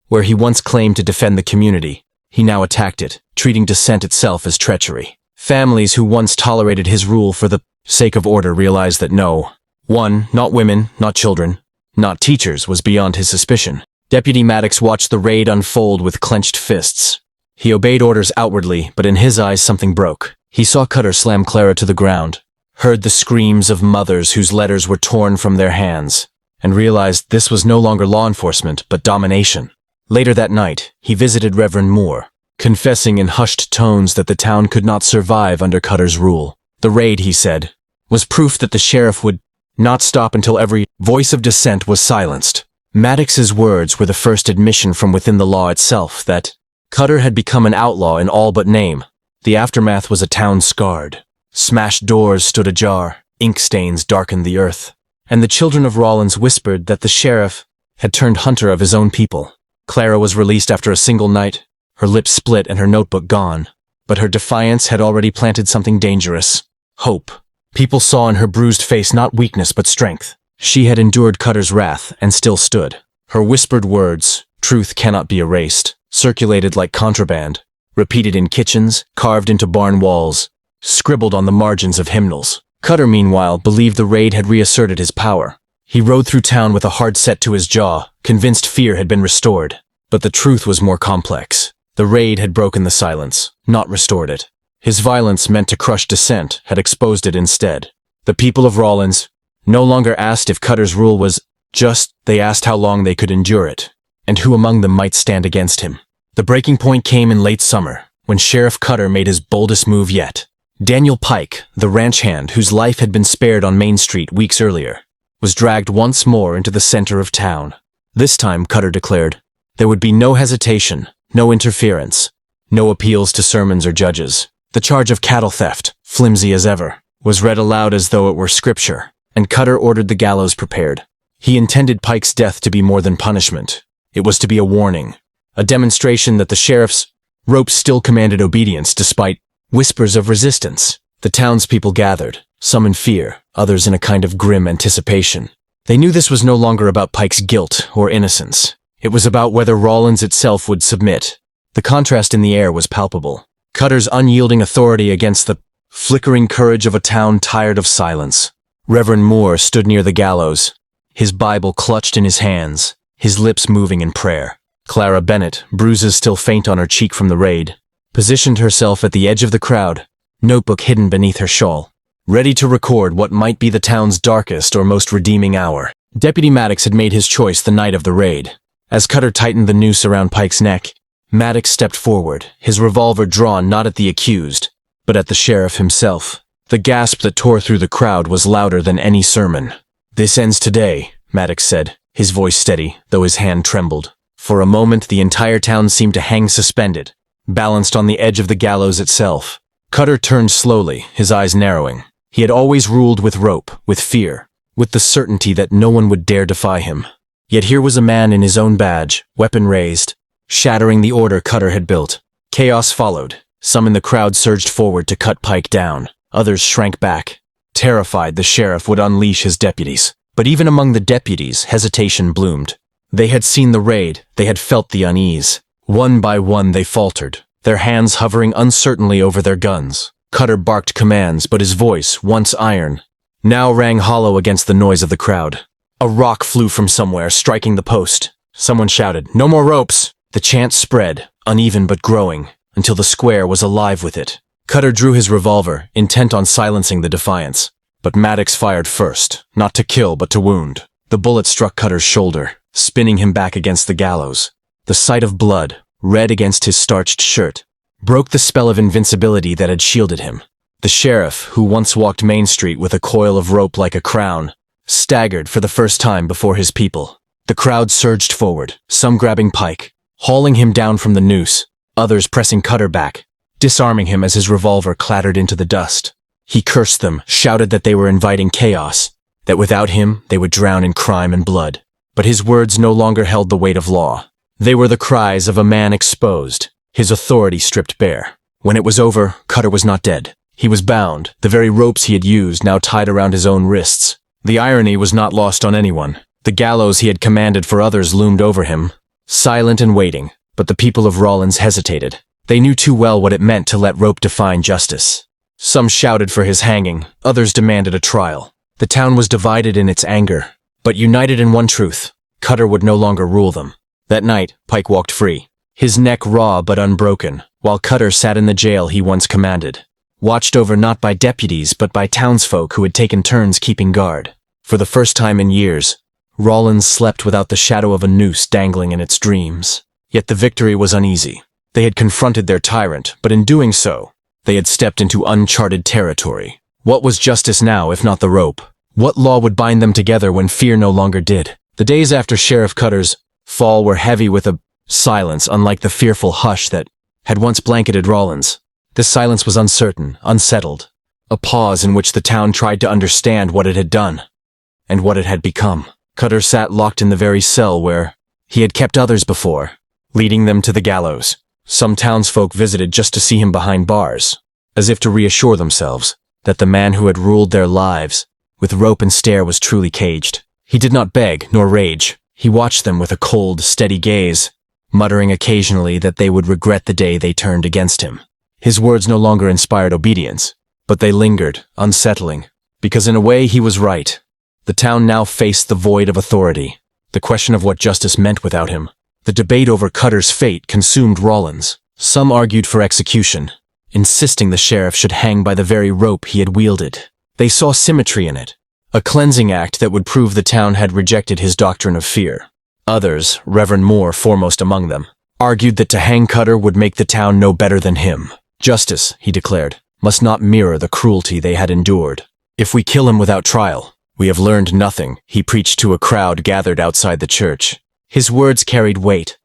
Where he once claimed to defend the community, he now attacked it, treating dissent itself as treachery. Families who once tolerated his rule for the sake of order realized that not women, not children, not teachers, was beyond his suspicion. Deputy Maddox watched the raid unfold with clenched fists. He obeyed orders outwardly, but in his eyes something broke. He saw Cutter slam Clara to the ground, heard the screams of mothers whose letters were torn from their hands, and realized this was no longer law enforcement, but domination. Later that night, he visited Reverend Moore, confessing in hushed tones that the town could not survive under Cutter's rule. The raid, he said, was proof that the sheriff would not stop until every voice of dissent was silenced. Maddox's words were the first admission from within the law itself that Cutter had become an outlaw in all but name. The aftermath was a town scarred. Smashed doors stood ajar, ink stains darkened the earth, and the children of Rawlins whispered that the sheriff had turned hunter of his own people. Clara was released after a single night, her lips split and her notebook gone. But her defiance had already planted something dangerous. Hope. People saw in her bruised face not weakness but strength. She had endured Cutter's wrath and still stood. Her whispered words, "Truth cannot be erased," circulated like contraband, repeated in kitchens, carved into barn walls, scribbled on the margins of hymnals. Cutter, meanwhile, believed the raid had reasserted his power. He rode through town with a hard set to his jaw, convinced fear had been restored. But the truth was more complex. The raid had broken the silence, not restored it. His violence, meant to crush dissent, had exposed it instead. The people of Rawlins no longer asked if Cutter's rule was just, they asked how long they could endure it, and who among them might stand against him. The breaking point came in late summer, when Sheriff Cutter made his boldest move yet. Daniel Pike, the ranch hand whose life had been spared on Main Street weeks earlier, was dragged once more into the center of town. This time, Cutter declared, there would be no hesitation, no interference, no appeals to sermons or judges. The charge of cattle theft, flimsy as ever, was read aloud as though it were scripture, and Cutter ordered the gallows prepared. He intended Pike's death to be more than punishment. It was to be a warning, a demonstration that the sheriff's rope still commanded obedience despite whispers of resistance. The townspeople gathered, some in fear, others in a kind of grim anticipation. They knew this was no longer about Pike's guilt or innocence. It was about whether Rawlins itself would submit. The contrast in the air was palpable. Cutter's unyielding authority against the flickering courage of a town tired of silence. Reverend Moore stood near the gallows, his Bible clutched in his hands, his lips moving in prayer. Clara Bennett, bruises still faint on her cheek from the raid, positioned herself at the edge of the crowd, notebook hidden beneath her shawl, ready to record what might be the town's darkest or most redeeming hour. Deputy Maddox had made his choice the night of the raid. As Cutter tightened the noose around Pike's neck, Maddox stepped forward, his revolver drawn not at the accused, but at the sheriff himself. The gasp that tore through the crowd was louder than any sermon. "This ends today," Maddox said, his voice steady, though his hand trembled. For a moment, the entire town seemed to hang suspended, balanced on the edge of the gallows itself. Cutter turned slowly, his eyes narrowing. He had always ruled with rope, with fear, with the certainty that no one would dare defy him. Yet here was a man in his own badge, weapon raised, shattering the order Cutter had built. Chaos followed. Some in the crowd surged forward to cut Pike down. Others shrank back, terrified the sheriff would unleash his deputies. But even among the deputies, hesitation bloomed. They had seen the raid, they had felt the unease. One by one they faltered, their hands hovering uncertainly over their guns. Cutter barked commands, but his voice, once iron, now rang hollow against the noise of the crowd. A rock flew from somewhere, striking the post. Someone shouted, "No more ropes!" The chant spread, uneven but growing, until the square was alive with it. Cutter drew his revolver, intent on silencing the defiance. But Maddox fired first, not to kill but to wound. The bullet struck Cutter's shoulder, spinning him back against the gallows. The sight of blood, red against his starched shirt, broke the spell of invincibility that had shielded him. The sheriff, who once walked Main Street with a coil of rope like a crown, staggered for the first time before his people. The crowd surged forward, some grabbing Pike, hauling him down from the noose, others pressing Cutter back, disarming him as his revolver clattered into the dust. He cursed them, shouted that they were inviting chaos, that without him they would drown in crime and blood. But his words no longer held the weight of law. They were the cries of a man exposed, his authority stripped bare. When it was over, Cutter was not dead. He was bound, the very ropes he had used now tied around his own wrists. The irony was not lost on anyone. The gallows he had commanded for others loomed over him, silent and waiting, but the people of Rawlins hesitated. They knew too well what it meant to let rope define justice. Some shouted for his hanging, others demanded a trial. The town was divided in its anger, but united in one truth: Cutter would no longer rule them. That night, Pike walked free, his neck raw but unbroken, while Cutter sat in the jail he once commanded, watched over not by deputies but by townsfolk who had taken turns keeping guard. For the first time in years, Rawlins slept without the shadow of a noose dangling in its dreams. Yet the victory was uneasy. They had confronted their tyrant, but in doing so, they had stepped into uncharted territory. What was justice now, if not the rope? What law would bind them together when fear no longer did? The days after Sheriff Cutter's fall were heavy with a silence unlike the fearful hush that had once blanketed Rawlins. This silence was uncertain, unsettled, a pause in which the town tried to understand what it had done and what it had become. Cutter sat locked in the very cell where he had kept others before, leading them to the gallows. Some townsfolk visited just to see him behind bars, as if to reassure themselves that the man who had ruled their lives with rope and stare was truly caged. He did not beg nor rage. He watched them with a cold, steady gaze, muttering occasionally that they would regret the day they turned against him. His words no longer inspired obedience, but they lingered, unsettling, because in a way he was right. The town now faced the void of authority, the question of what justice meant without him. The debate over Cutter's fate consumed Rawlins. Some argued for execution, insisting the sheriff should hang by the very rope he had wielded. They saw symmetry in it, a cleansing act that would prove the town had rejected his doctrine of fear. Others, Reverend Moore foremost among them, argued that to hang Cutter would make the town no better than him. Justice, he declared, must not mirror the cruelty they had endured. If we kill him without trial, we have learned nothing, he preached to a crowd gathered outside the church. His words carried weight,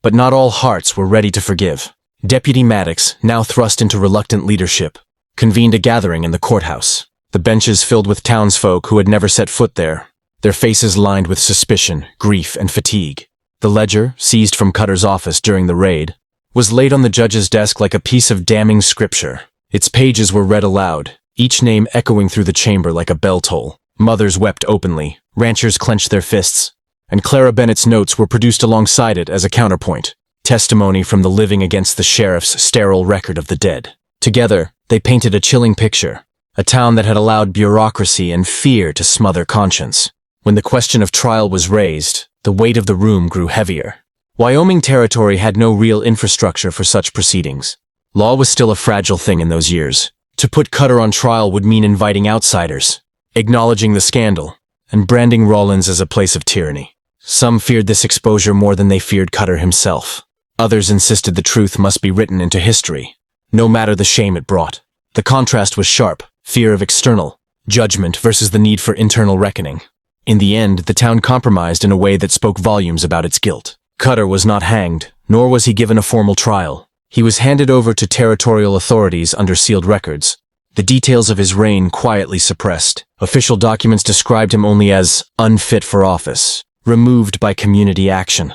but not all hearts were ready to forgive. Deputy Maddox, now thrust into reluctant leadership, convened a gathering in the courthouse. The benches filled with townsfolk who had never set foot there, their faces lined with suspicion, grief, and fatigue. The ledger, seized from Cutter's office during the raid, was laid on the judge's desk like a piece of damning scripture. Its pages were read aloud, each name echoing through the chamber like a bell toll. Mothers wept openly, ranchers clenched their fists, and Clara Bennett's notes were produced alongside it as a counterpoint, testimony from the living against the sheriff's sterile record of the dead. Together, they painted a chilling picture, a town that had allowed bureaucracy and fear to smother conscience. When the question of trial was raised, the weight of the room grew heavier. Wyoming territory had no real infrastructure for such proceedings. Law was still a fragile thing in those years. To put Cutter on trial would mean inviting outsiders, acknowledging the scandal, and branding Rawlins as a place of tyranny. Some feared this exposure more than they feared Cutter himself. Others insisted the truth must be written into history, no matter the shame it brought. The contrast was sharp, fear of external judgment versus the need for internal reckoning. In the end, the town compromised in a way that spoke volumes about its guilt. Cutter was not hanged, nor was he given a formal trial. He was handed over to territorial authorities under sealed records, the details of his reign quietly suppressed. Official documents described him only as unfit for office, removed by community action.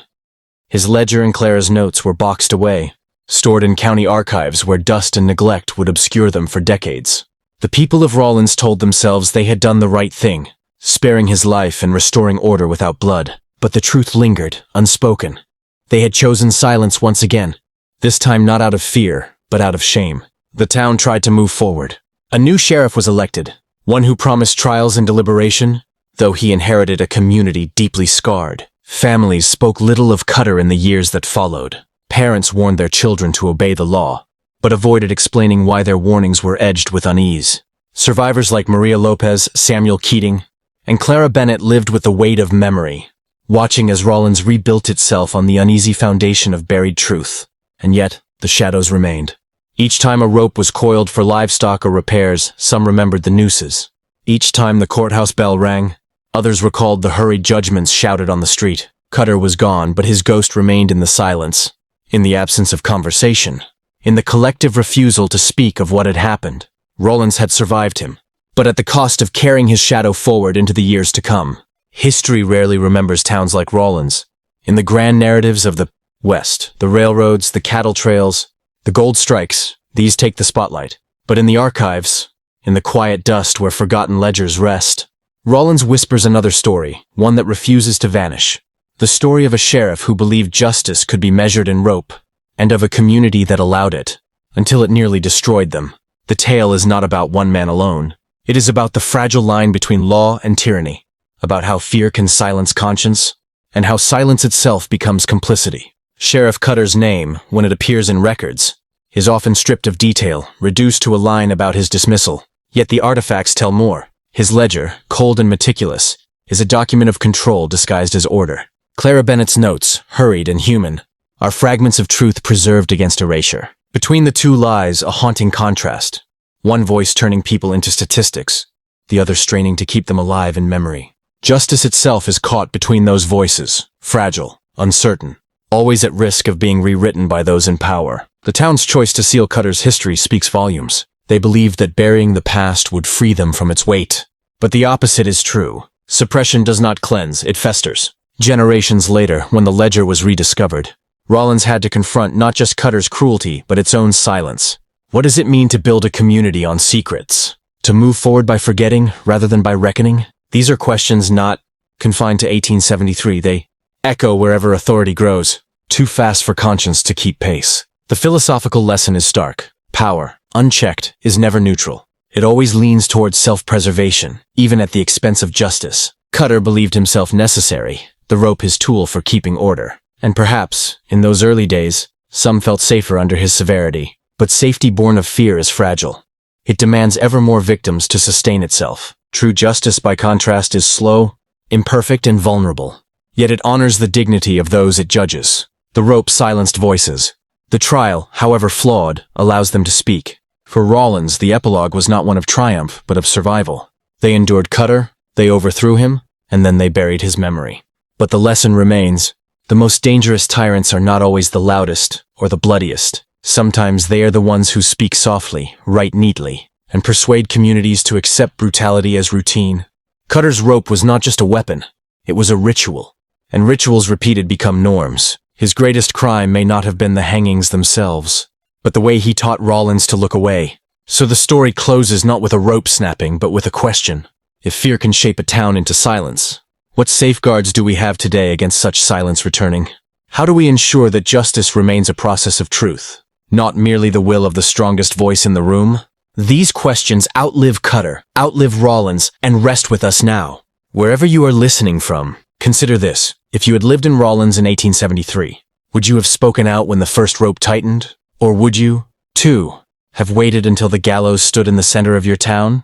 His ledger and Clara's notes were boxed away, stored in county archives where dust and neglect would obscure them for decades. The people of Rawlins told themselves they had done the right thing, sparing his life and restoring order without blood. But the truth lingered, unspoken. They had chosen silence once again, this time not out of fear, but out of shame. The town tried to move forward. A new sheriff was elected, one who promised trials and deliberation, though he inherited a community deeply scarred. Families spoke little of Cutter in the years that followed. Parents warned their children to obey the law, but avoided explaining why their warnings were edged with unease. Survivors like Maria Lopez, Samuel Keating, and Clara Bennett lived with the weight of memory, watching as Rawlins rebuilt itself on the uneasy foundation of buried truth. And yet, the shadows remained. Each time a rope was coiled for livestock or repairs, some remembered the nooses. Each time the courthouse bell rang, others recalled the hurried judgments shouted on the street. Cutter was gone, but his ghost remained in the silence, in the absence of conversation, in the collective refusal to speak of what had happened. Rawlins had survived him, but at the cost of carrying his shadow forward into the years to come. History rarely remembers towns like Rawlins. In the grand narratives of the West, the railroads, the cattle trails, the gold strikes, these take the spotlight. But in the archives, in the quiet dust where forgotten ledgers rest, Rawlins whispers another story, one that refuses to vanish. The story of a sheriff who believed justice could be measured in rope, and of a community that allowed it, until it nearly destroyed them. The tale is not about one man alone. It is about the fragile line between law and tyranny, about how fear can silence conscience, and how silence itself becomes complicity. Sheriff Cutter's name, when it appears in records, is often stripped of detail, reduced to a line about his dismissal. Yet the artifacts tell more. His ledger, cold and meticulous, is a document of control disguised as order. Clara Bennett's notes, hurried and human, are fragments of truth preserved against erasure. Between the two lies a haunting contrast, one voice turning people into statistics, the other straining to keep them alive in memory. Justice itself is caught between those voices, fragile, uncertain, always at risk of being rewritten by those in power. The town's choice to seal Cutter's history speaks volumes. They believed that burying the past would free them from its weight. But the opposite is true. Suppression does not cleanse, it festers. Generations later, when the ledger was rediscovered, Rollins had to confront not just Cutter's cruelty, but its own silence. What does it mean to build a community on secrets? To move forward by forgetting rather than by reckoning? These are questions not confined to 1873. They echo wherever authority grows, too fast for conscience to keep pace. The philosophical lesson is stark. Power, unchecked, is never neutral. It always leans towards self-preservation, even at the expense of justice. Cutter believed himself necessary, the rope his tool for keeping order. And perhaps, in those early days, some felt safer under his severity. But safety born of fear is fragile. It demands ever more victims to sustain itself. True justice, by contrast, is slow, imperfect, and vulnerable. Yet it honors the dignity of those it judges. The rope silenced voices. The trial, however flawed, allows them to speak. For Rollins, the epilogue was not one of triumph, but of survival. They endured Cutter, they overthrew him, and then they buried his memory. But the lesson remains. The most dangerous tyrants are not always the loudest or the bloodiest. Sometimes they are the ones who speak softly, write neatly, and persuade communities to accept brutality as routine. Cutter's rope was not just a weapon, it was a ritual. And rituals repeated become norms. His greatest crime may not have been the hangings themselves, but the way he taught Rollins to look away. So the story closes not with a rope snapping, but with a question. If fear can shape a town into silence, what safeguards do we have today against such silence returning? How do we ensure that justice remains a process of truth, not merely the will of the strongest voice in the room? These questions outlive Cutter, outlive Rollins, and rest with us now. Wherever you are listening from, consider this. If you had lived in Rollins in 1873, would you have spoken out when the first rope tightened? Or would you, too, have waited until the gallows stood in the center of your town?